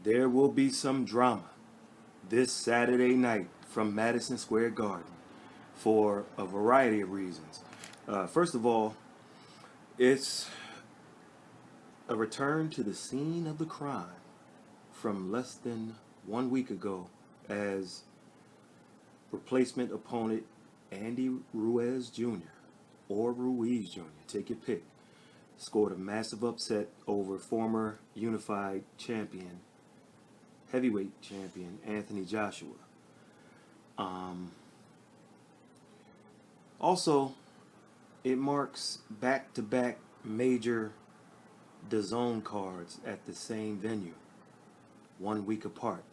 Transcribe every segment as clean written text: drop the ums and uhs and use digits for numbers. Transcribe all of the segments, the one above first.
there will be some drama this Saturday night from Madison Square Garden for a variety of reasons. First of all, it's a return to the scene of the crime from less than 1 week ago, as replacement opponent Andy Ruiz Jr. or Ruiz Jr., take your pick, scored a massive upset over former unified champion, heavyweight champion Anthony Joshua. Also, it marks back-to-back major DAZN cards at the same venue, 1 week apart.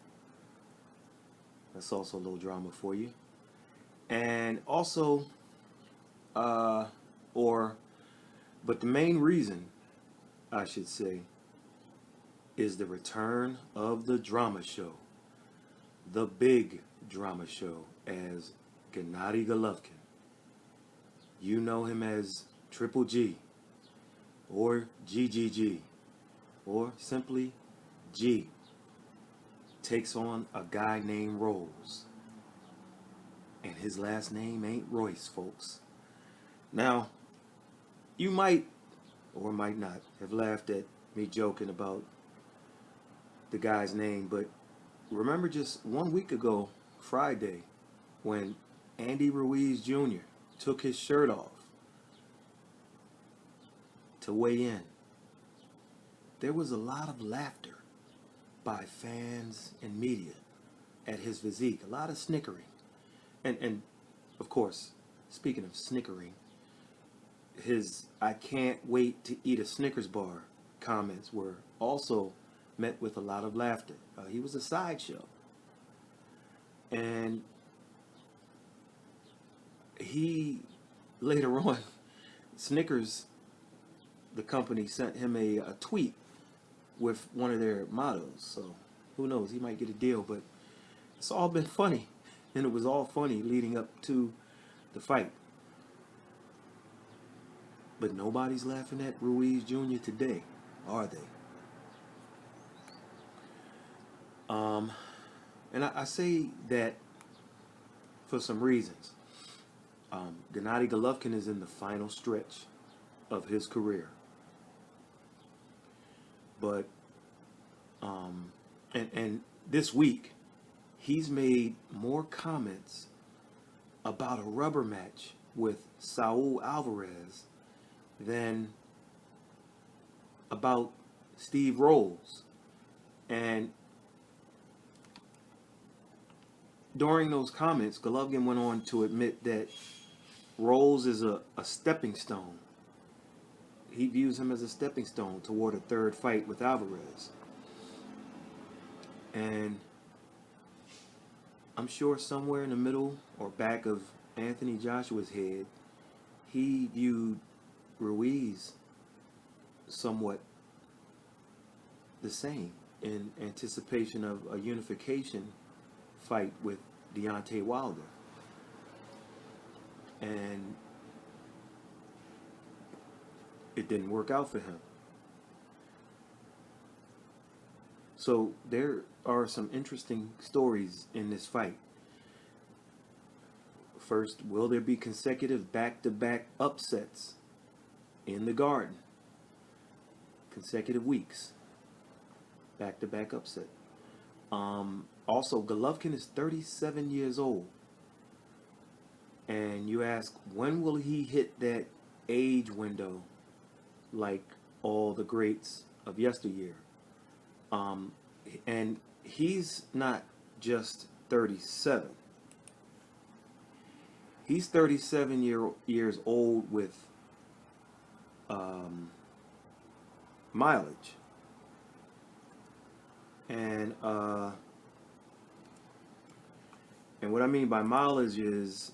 That's also a little drama for you. And also, but the main reason, I should say, is the return of the drama show, the big drama show, as Gennady Golovkin. You know him as Triple G, or GGG, or simply G, takes on a guy named Rolls. And his last name ain't Royce, folks. Now, you might, or might not, have laughed at me joking about the guy's name, but remember just 1 week ago, Friday, when Andy Ruiz Jr. took his shirt off to weigh in, there was a lot of laughter by fans and media at his physique, a lot of snickering. And of course, speaking of snickering, his "I can't wait to eat a Snickers bar" comments were also met with a lot of laughter. He was a sideshow. And he, later on, Snickers, the company, sent him a tweet with one of their mottos. So who knows, he might get a deal, but it's all been funny. And it was all funny leading up to the fight. But nobody's laughing at Ruiz Jr. today, are they? And I say that for some reasons. Gennady Golovkin is in the final stretch of his career. But, and this week, he's made more comments about a rubber match with Saul Alvarez than about Steve Rolls. And during those comments, Golovkin went on to admit that Rolls is a stepping stone. He views him as a stepping stone toward a third fight with Alvarez. And I'm sure somewhere in the middle or back of Anthony Joshua's head, he viewed Ruiz somewhat the same, in anticipation of a unification fight with Deontay Wilder. And it didn't work out for him. So there are some interesting stories in this fight. First, will there be consecutive back-to-back upsets in the Garden? Consecutive weeks. Back-to-back upset. Also, Golovkin is 37 years old. And you ask, when will he hit that age window like all the greats of yesteryear? And he's not just 37. He's 37 years old with mileage. And what I mean by mileage is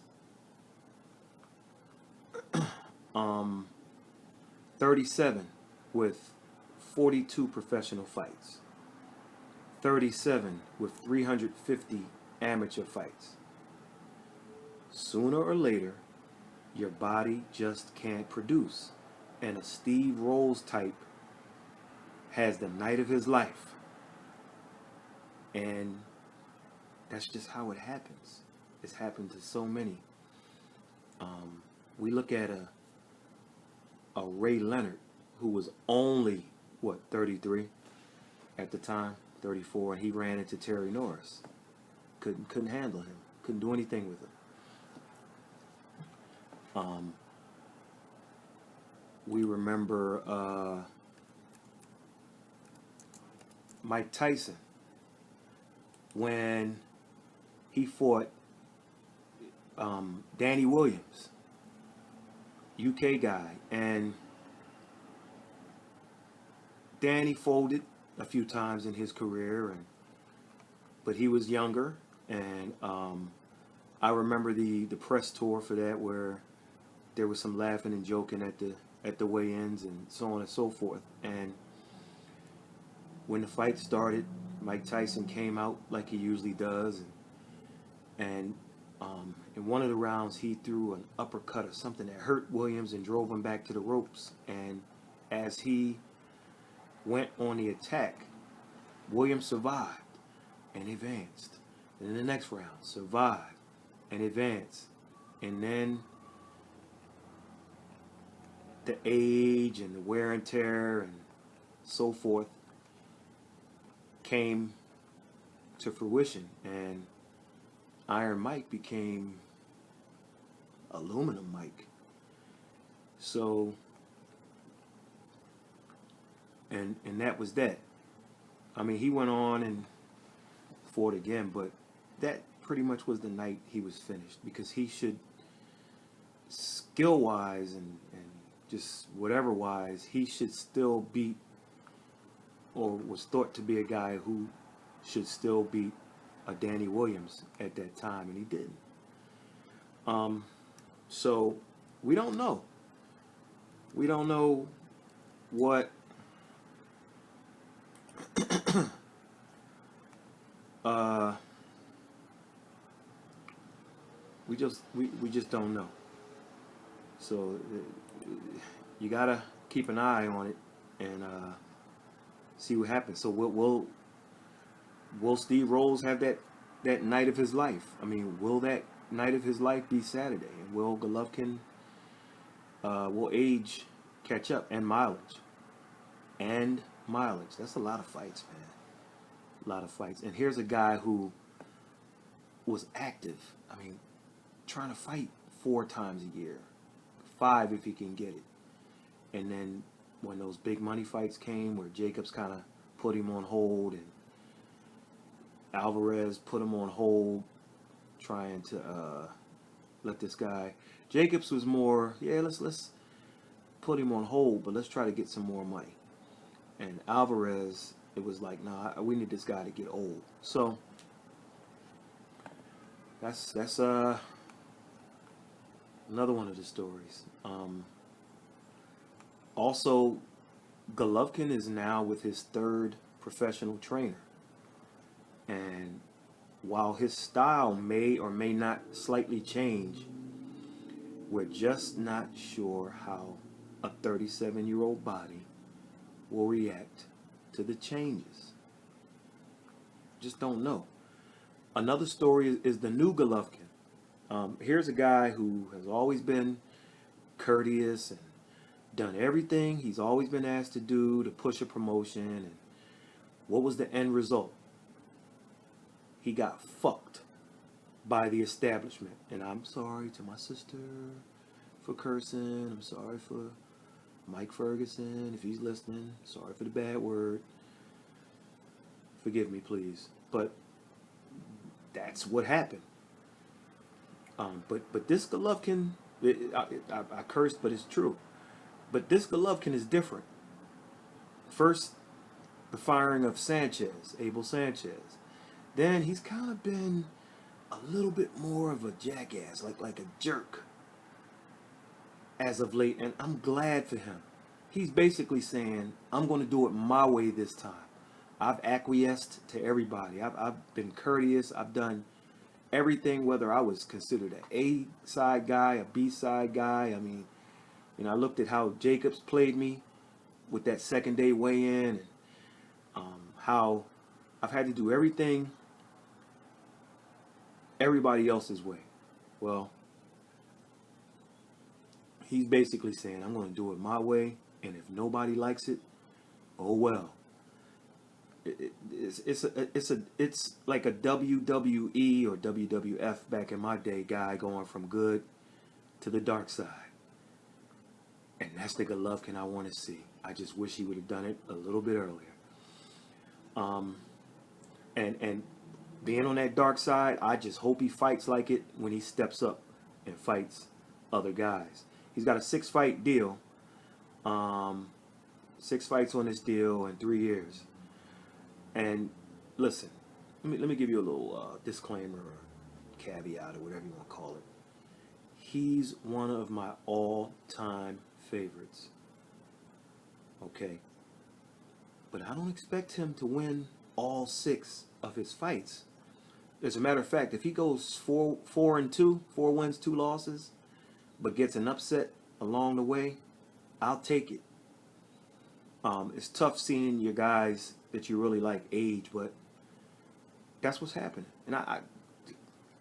37 with 42 professional fights, 37 with 350 amateur fights. Sooner or later, your body just can't produce, and a Steve Rolls type has the night of his life. And that's just how it happens. It's happened to so many. We look at a Ray Leonard who was only, what, 33 at the time, 34, and he ran into Terry Norris. Couldn't handle him. Couldn't do anything with him. We remember Mike Tyson when he fought Danny Williams, UK guy, and Danny folded a few times in his career, but he was younger, and I remember the press tour for that, where there was some laughing and joking at the weigh-ins and so on and so forth. And when the fight started, Mike Tyson came out like he usually does, and in one of the rounds he threw an uppercut or something that hurt Williams and drove him back to the ropes. And as he went on the attack, Williams survived and advanced. And in the next round, survived and advanced. And then the age and the wear and tear and so forth came to fruition, and Iron Mike became Aluminum Mike. So, and that was that. I mean, he went on and fought again, but that pretty much was the night he was finished, because he should, skill-wise and just whatever-wise, he should still beat, or was thought to be a guy who should still beat a Danny Williams at that time, and he didn't. So we don't know. We don't know what we just don't know. So you gotta keep an eye on it and see what happens. So will Steve Rolls have that night of his life? I mean, will that night of his life be Saturday? And will Golovkin, will age catch up, and mileage? That's a lot of fights, man. A lot of fights. And here's a guy who was active. I mean, trying to fight 4 times a year, 5 if he can get it. And then when those big money fights came, where Jacobs kind of put him on hold, and Alvarez put him on hold, trying to let this guy. Jacobs was more, yeah, let's put him on hold, but let's try to get some more money. And Alvarez, it was like, nah, we need this guy to get old. So that's another one of the stories. Also, Golovkin is now with his 3rd professional trainer. And while his style may or may not slightly change, we're just not sure how a 37-year-old body will react to the changes. Just don't know. Another story is the new Golovkin. Here's a guy who has always been courteous and done everything he's always been asked to do to push a promotion. And what was the end result? He got fucked by the establishment. And I'm sorry to my sister for cursing. I'm sorry for Mike Ferguson, if he's listening. Sorry for the bad word. Forgive me, please. But that's what happened. But this Golovkin, I cursed, but it's true. But this Golovkin is different. First, the firing of Sanchez, Abel Sanchez. Then he's kind of been a little bit more of a jackass, like a jerk as of late. And I'm glad for him. He's basically saying, I'm going to do it my way this time. I've acquiesced to everybody. I've been courteous. I've done everything, whether I was considered an A-side guy, a B-side guy. I mean, you know, I looked at how Jacobs played me with that second day weigh-in, and how I've had to do everything everybody else's way. Well, he's basically saying, I'm going to do it my way, and if nobody likes it, oh well. It's like a WWE or WWF back in my day guy going from good to the dark side. And that's the Golovkin I want to see. I just wish he would have done it a little bit earlier. And being on that dark side, I just hope he fights like it when he steps up and fights other guys. He's got a 6-fight deal. 6 fights on this deal in 3 years. And listen, let me give you a little disclaimer or caveat or whatever you want to call it. He's one of my all-time favorites. Okay. But I don't expect him to win all 6 of his fights. As a matter of fact, if he goes 4-2, 4 wins, 2 losses, but gets an upset along the way, I'll take it. It's tough seeing your guys that you really like age, but that's what's happening. And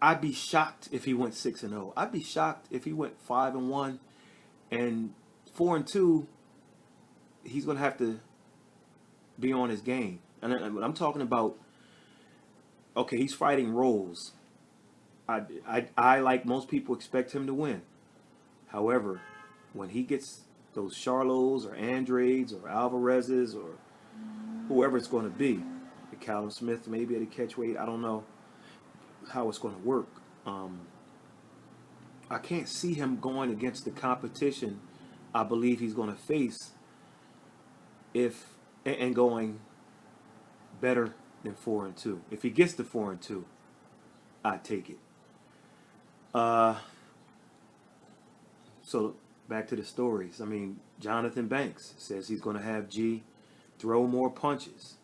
I'd be shocked if he went 6-0. I'd be shocked if he went 5-1 and 4-2. He's gonna have to be on his game. And I'm talking about. Okay, he's fighting roles. I like most people expect him to win. However, when he gets those Charlos or Andrades or Alvarez's or whoever it's going to be, the Callum Smith maybe at a catchweight, I don't know how it's going to work. I can't see him going against the competition I believe he's going to face and going better than 4-2. If he gets to 4-2, I'd take it. So back to the stories. I mean, Jonathan Banks says he's going to have G throw more punches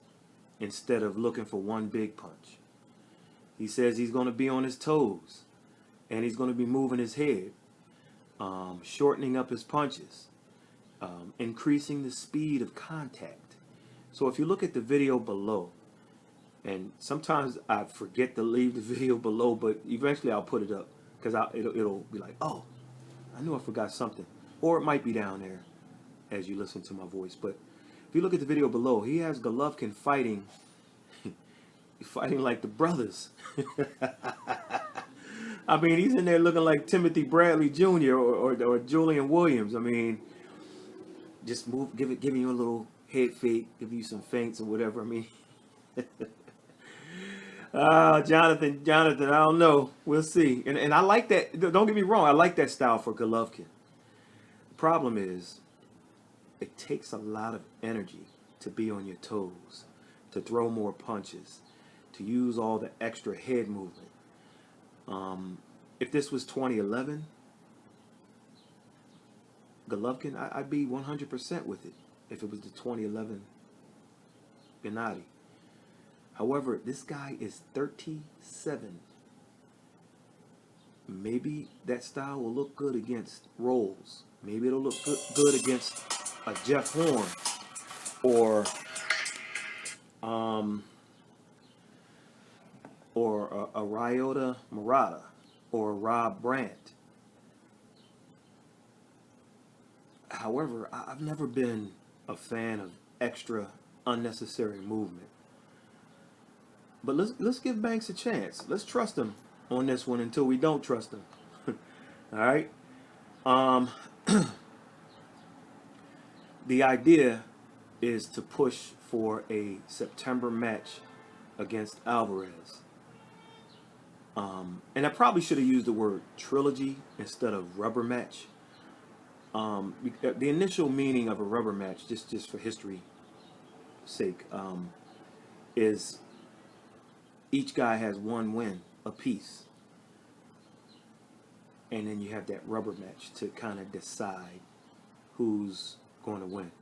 instead of looking for one big punch. He says he's going to be on his toes and he's going to be moving his head, shortening up his punches, increasing the speed of contact. So if you look at the video below, and sometimes I forget to leave the video below, but eventually I'll put it up because it'll be like, oh, I knew I forgot something. Or it might be down there as you listen to my voice. But if you look at the video below, he has Golovkin fighting like the brothers. I mean, he's in there looking like Timothy Bradley Jr. or Julian Williams. I mean, just giving you a little head fake, giving you some feints or whatever. I mean, Jonathan, I don't know. We'll see. And I like that. Don't get me wrong. I like that style for Golovkin. The problem is, it takes a lot of energy to be on your toes, to throw more punches, to use all the extra head movement. If this was 2011, Golovkin, I'd be 100% with it. If it was the 2011 Gennady. However, this guy is 37. Maybe that style will look good against Rolls. Maybe it'll look good against a Jeff Horn or a Ryota Murata or a Rob Brandt. However, I've never been a fan of extra unnecessary movement. But let's give Banks a chance. Let's trust him on this one until we don't trust him. All right. The idea is to push for a September match against Alvarez. And I probably should have used the word trilogy instead of rubber match. The initial meaning of a rubber match, just for history's sake, is each guy has one win apiece. And then you have that rubber match to kind of decide who's going to win.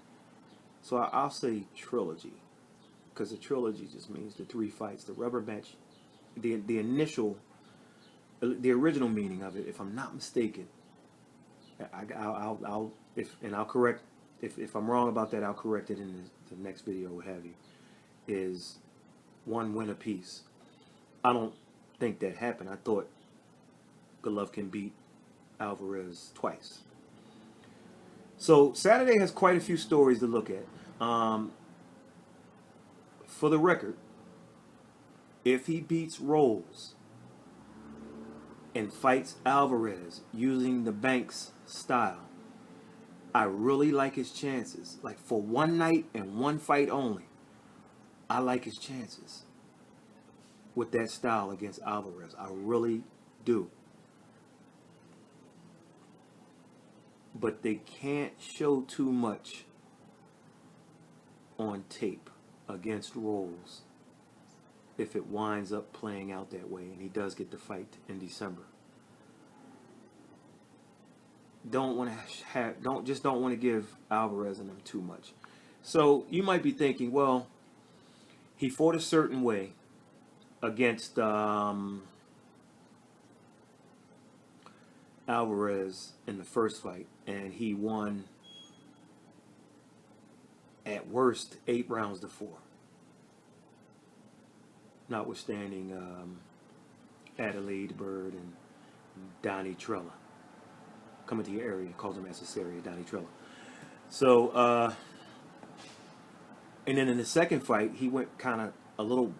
So I'll say trilogy, because the trilogy just means the 3 fights. The rubber match, the original meaning of it, if I'm not mistaken, I'll correct if I'm wrong about that. I'll correct it in the next video, what have you. Is one win apiece. I don't think that happened. I thought Golovkin beat Alvarez twice. So Saturday has quite a few stories to look at. For the record, if he beats Rolls and fights Alvarez using the Banks style, I really like his chances. Like for one night and one fight only, I like his chances with that style against Alvarez. I really do. But they can't show too much on tape against Rolls if it winds up playing out that way and he does get the fight in December. Don't want to give Alvarez and them too much. So you might be thinking, well, he fought a certain way against Alvarez in the first fight, and he won at worst 8 rounds to 4. Notwithstanding Adelaide Bird and Donnie Trella coming to your area, calls him Caesarea, Donnie Trella. So, and then in the second fight, he went kind of a little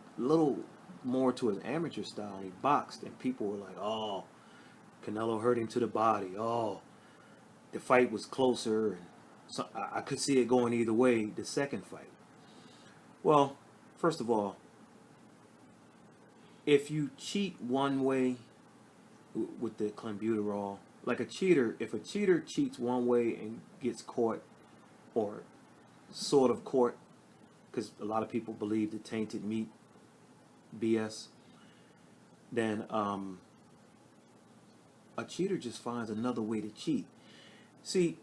more to his amateur style. He boxed, and people were like, "Oh, Canelo hurt him to the body. Oh, the fight was closer." And so I could see it going either way. The second fight. Well, first of all, if you cheat one way with the clenbuterol, like a cheater, if a cheater cheats one way and gets caught, or sort of caught, because a lot of people believe the tainted meat BS, then a cheater just finds another way to cheat. See,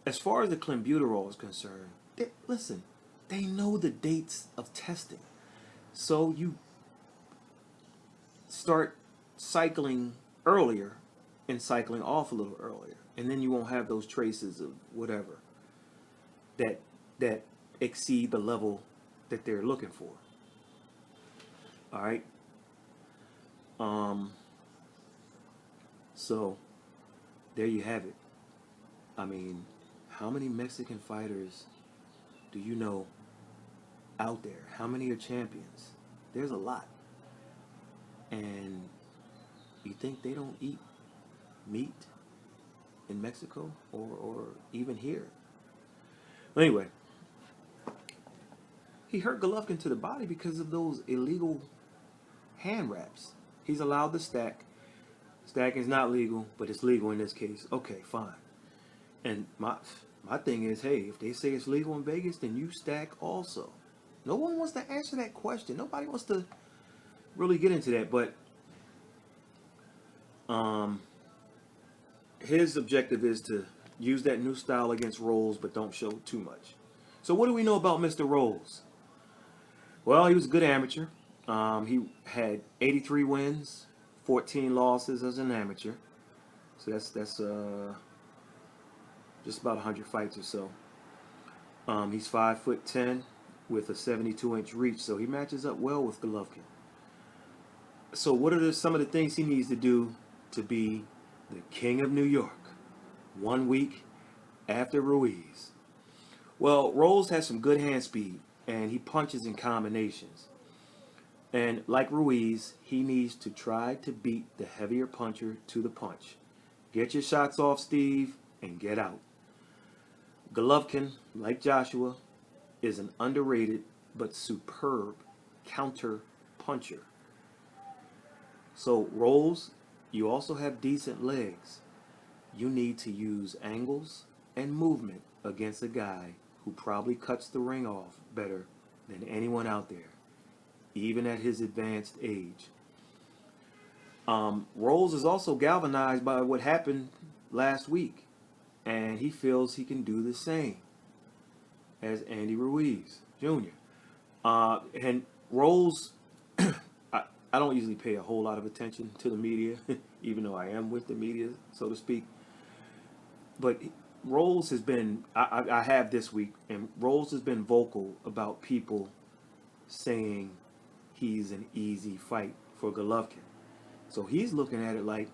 as far as the clenbuterol is concerned, listen, they know the dates of testing. So you start cycling earlier and cycling off a little earlier, and then you won't have those traces of whatever that exceed the level that they're looking for. All right. So there you have it. I mean, how many Mexican fighters do you know out there? How many are champions? There's a lot. And you think they don't eat meat in Mexico or even here? Anyway, he hurt Golovkin to the body because of those illegal hand wraps. He's allowed to stack. Stacking is not legal, but it's legal in this case. Okay, fine. And my thing is, hey, if they say it's legal in Vegas, then you stack also. No one wants to answer that question. Nobody wants to really get into that, but his objective is to use that new style against Rolls, but don't show too much. So what do we know about Mr. Rolls? Well, he was a good amateur. He had 83 wins, 14 losses as an amateur. So that's just about 100 fights or so. He's 5'10" with a 72-inch reach, so he matches up well with Golovkin. So what are some of the things he needs to do to be the king of New York 1 week after Ruiz? Well, Rolls has some good hand speed, and he punches in combinations. And like Ruiz, he needs to try to beat the heavier puncher to the punch. Get your shots off, Steve, and get out. Golovkin, like Joshua, is an underrated but superb counter puncher. So, Rolls, you also have decent legs. You need to use angles and movement against a guy who probably cuts the ring off better than anyone out there, even at his advanced age. Rolls is also galvanized by what happened last week, and he feels he can do the same as Andy Ruiz Jr. And Rolls, I don't usually pay a whole lot of attention to the media, even though I am with the media, so to speak. But Rolls has been, I have this week, and Rolls has been vocal about people saying he's an easy fight for Golovkin. So he's looking at it like,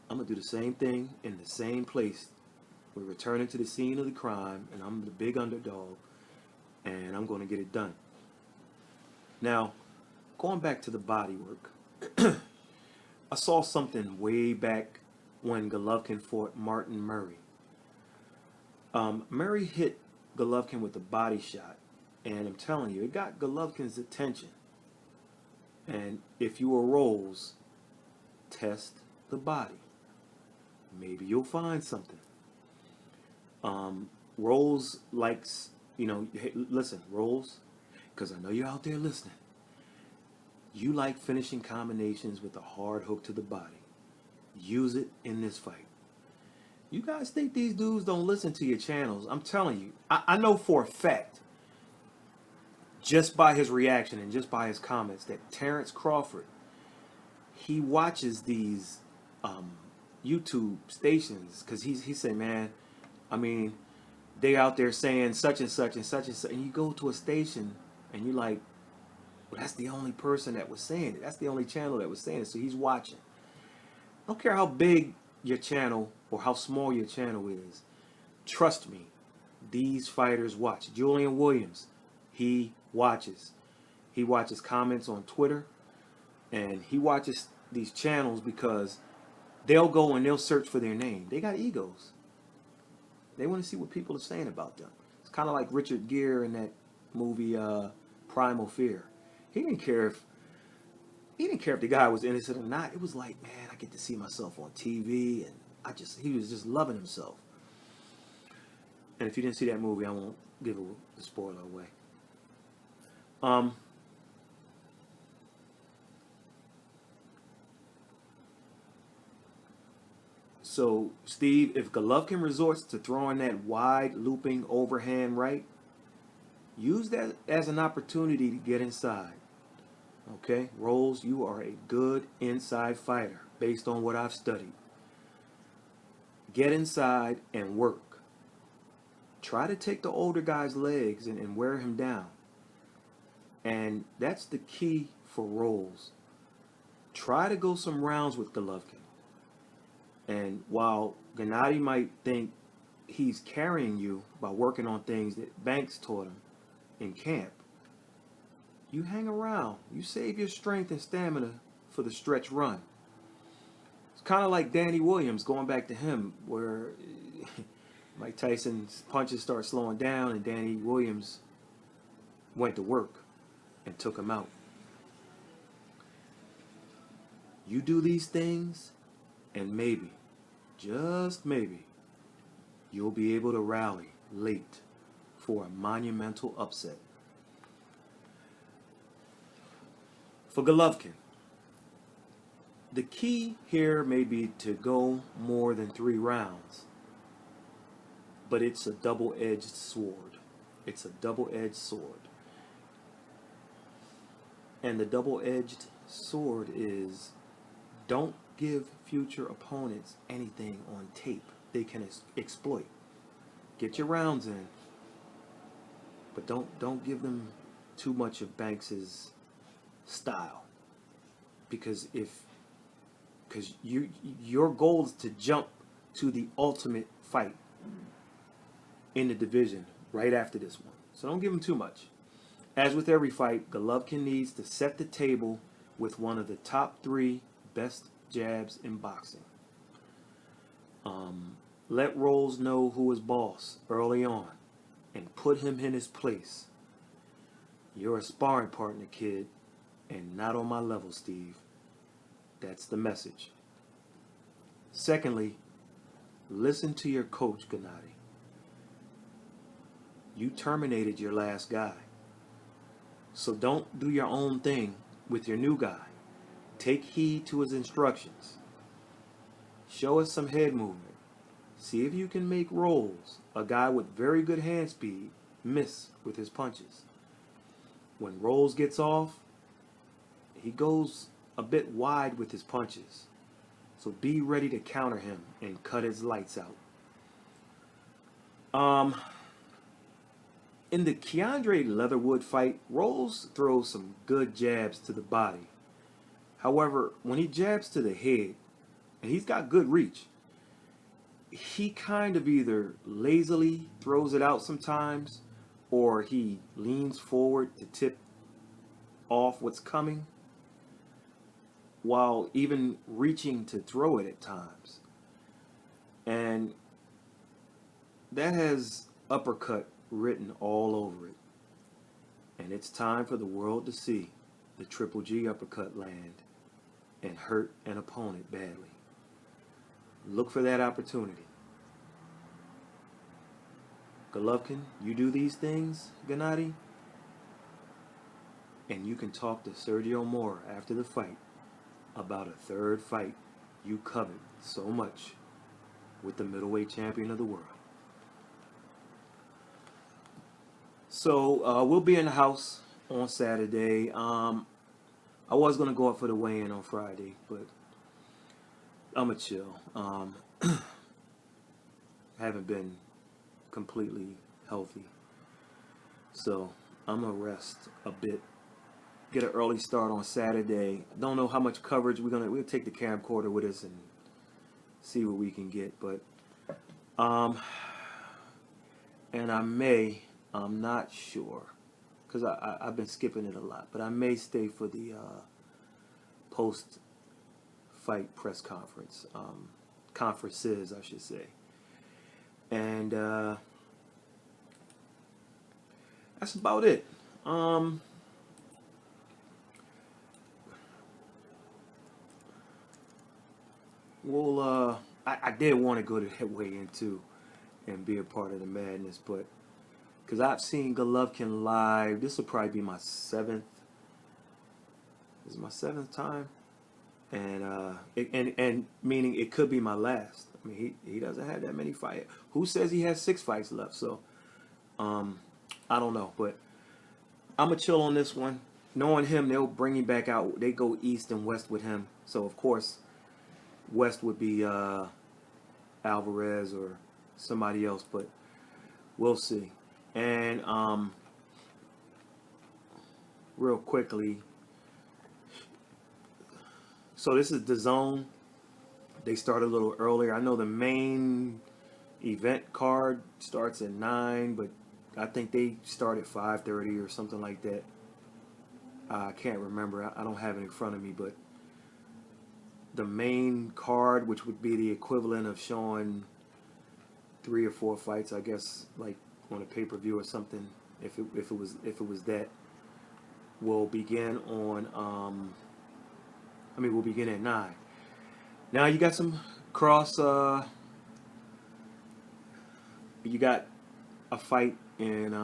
I'm going to do the same thing in the same place. We're returning to the scene of the crime, and I'm the big underdog, and I'm going to get it done. Now, going back to the body work, I saw something way back when Golovkin fought Martin Murray. Murray hit Golovkin with a body shot, and I'm telling you, it got Golovkin's attention. And if you were Rolls, test the body. Maybe you'll find something. Rolls likes, hey, listen, Rolls, because I know you're out there listening. You like finishing combinations with a hard hook to the body. Use it in this fight. You guys think these dudes don't listen to your channels? I'm telling you, I know for a fact, just by his reaction and just by his comments, that Terrence Crawford, he watches these YouTube stations, because he's saying, man, I mean, they out there saying such and such and such and such, and you go to a station and you're like, well, that's the only person that was saying it. That's the only channel that was saying it. So he's watching. I don't care how big your channel or how small your channel is. Trust me, these fighters watch. Julian Williams, he watches. He watches comments on Twitter, and he watches these channels because they'll go and they'll search for their name. They got egos. They want to see what people are saying about them. It's kind of like Richard Gere in that movie Primal Fear. He didn't care if the guy was innocent or not. It was like, man, I get to see myself on TV, and he was just loving himself. And if you didn't see that movie, I won't give the spoiler away. So, Steve, if Golovkin resorts to throwing that wide, looping overhand right, use that as an opportunity to get inside. Okay, Rolls, you are a good inside fighter based on what I've studied. Get inside and work. Try to take the older guy's legs and wear him down. And that's the key for Rolls. Try to go some rounds with Golovkin. And while Gennady might think he's carrying you by working on things that Banks taught him in camp, you hang around. You save your strength and stamina for the stretch run. It's kind of like Danny Williams, going back to him, where Mike Tyson's punches start slowing down and Danny Williams went to work and took him out. You do these things, and maybe, just maybe, you'll be able to rally late for a monumental upset. For Golovkin, the key here may be to go more than 3 rounds, but it's a double-edged sword. It's a double-edged sword. And the double-edged sword is, don't give future opponents anything on tape they can exploit. Get your rounds in, but don't give them too much of Banks's style, because your goal is to jump to the ultimate fight in the division right after this one. So don't give him too much. As with every fight, Golovkin needs to set the table with one of the top 3 best jabs in boxing. Let Rolls know who is boss early on and put him in his place. You're a sparring partner, kid, and not on my level, Steve. That's the message. Secondly, listen to your coach, Gennady. You terminated your last guy. So don't do your own thing with your new guy. Take heed to his instructions. Show us some head movement. See if you can make Rolls, a guy with very good hand speed, miss with his punches. When Rolls gets off, he goes a bit wide with his punches. So be ready to counter him and cut his lights out. In the Keandre Leatherwood fight, Rolls throws some good jabs to the body. However, when he jabs to the head, and he's got good reach, he kind of either lazily throws it out sometimes, or he leans forward to tip off what's coming, while even reaching to throw it at times. And that has uppercut written all over it. And it's time for the world to see the Triple G uppercut land and hurt an opponent badly. Look for that opportunity. Golovkin, you do these things, Gennady, and you can talk to Sergio Mora after the fight about a third fight you covered so much with the middleweight champion of the world. So we'll be in the house on Saturday. I was going to go up for the weigh-in on Friday, but I'm going to chill. Haven't been completely healthy. So I'm going to rest a bit. Get an early start on Saturday. Don't know how much coverage we'll take the camcorder with us and see what we can get. But and I'm not sure, because I've been skipping it a lot, but I may stay for the post-fight press conference, conferences, I should say. And that's about it. I did want to go to that weigh-in too and be a part of the madness, but because I've seen Golovkin live, this will probably be my seventh. This is my seventh time, and and meaning it could be my last. I mean, he doesn't have that many fights. Who says he has 6 fights left? So, I don't know, but I'm gonna chill on this one. Knowing him, they'll bring him back out. They go east and west with him, so of course, west would be Alvarez or somebody else, but we'll see. And real quickly, so this is DAZN. They start a little earlier. I know the main event card starts at 9, but I think they start at 5:30 or something like that. I can't remember. I don't have it in front of me, but the main card, which would be the equivalent of showing 3 or 4 fights, I guess, like on a pay-per-view or something, if it was that, will begin on we'll begin at 9. Now you got some cross you got a fight in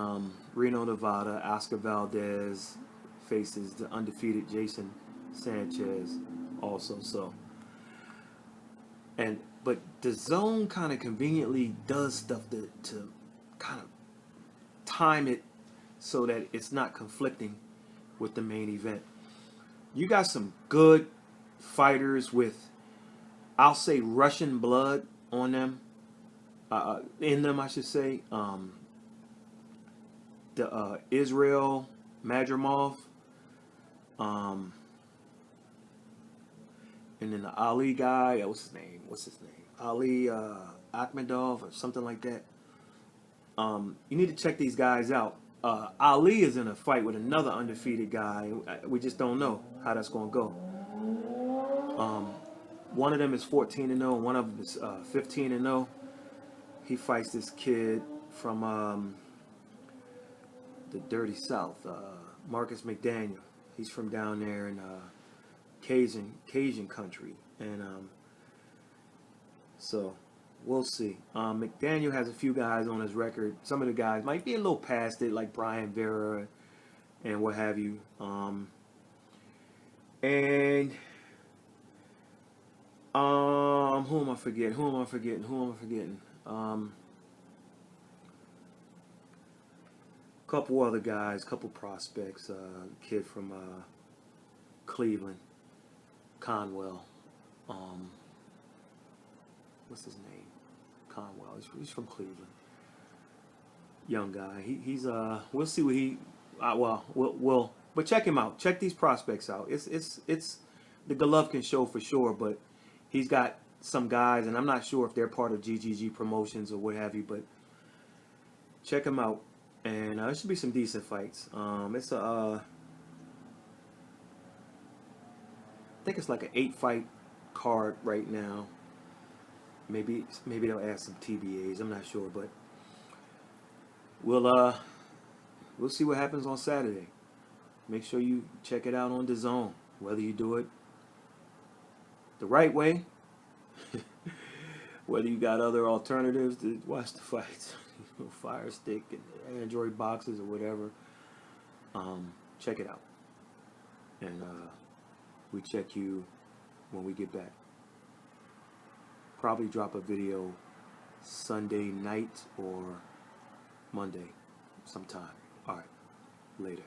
Reno, Nevada. Oscar Valdez faces the undefeated Jason Sanchez also. So, but DAZN kind of conveniently does stuff to kind of time it so that it's not conflicting with the main event. You got some good fighters with, I'll say, Russian blood on them, in them, I should say. The Israel Madrimov, and then the Ali guy. What's his name? Ali Akhmedov or something like that. You need to check these guys out. Ali is in a fight with another undefeated guy. We just don't know how that's going to go. One of them is 14-0, one of them is 15-0. He fights this kid from the Dirty South, Marcus McDaniel. He's from down there in Cajun country, and so we'll see. McDaniel has a few guys on his record. Some of the guys might be a little past it, like Brian Vera and what have you. And who am I forgetting? Couple other guys, couple prospects. Kid from Cleveland, Conwell. What's his name? Conwell. He's from Cleveland. young guy. He's we'll see what he well but check him out. Check these prospects out. It's the Golovkin show for sure, but he's got some guys, and I'm not sure if they're part of GGG Promotions or what have you, but check him out, and it should be some decent fights. It's a I think it's like an 8-fight card right now. Maybe they'll add some TBAs. I'm not sure, but we'll see what happens on Saturday. Make sure you check it out on DAZN. Whether you do it the right way, whether you got other alternatives to watch the fights, Fire Stick and Android boxes or whatever. Check it out, and we check you when we get back. Probably drop a video Sunday night or Monday sometime. All right, later.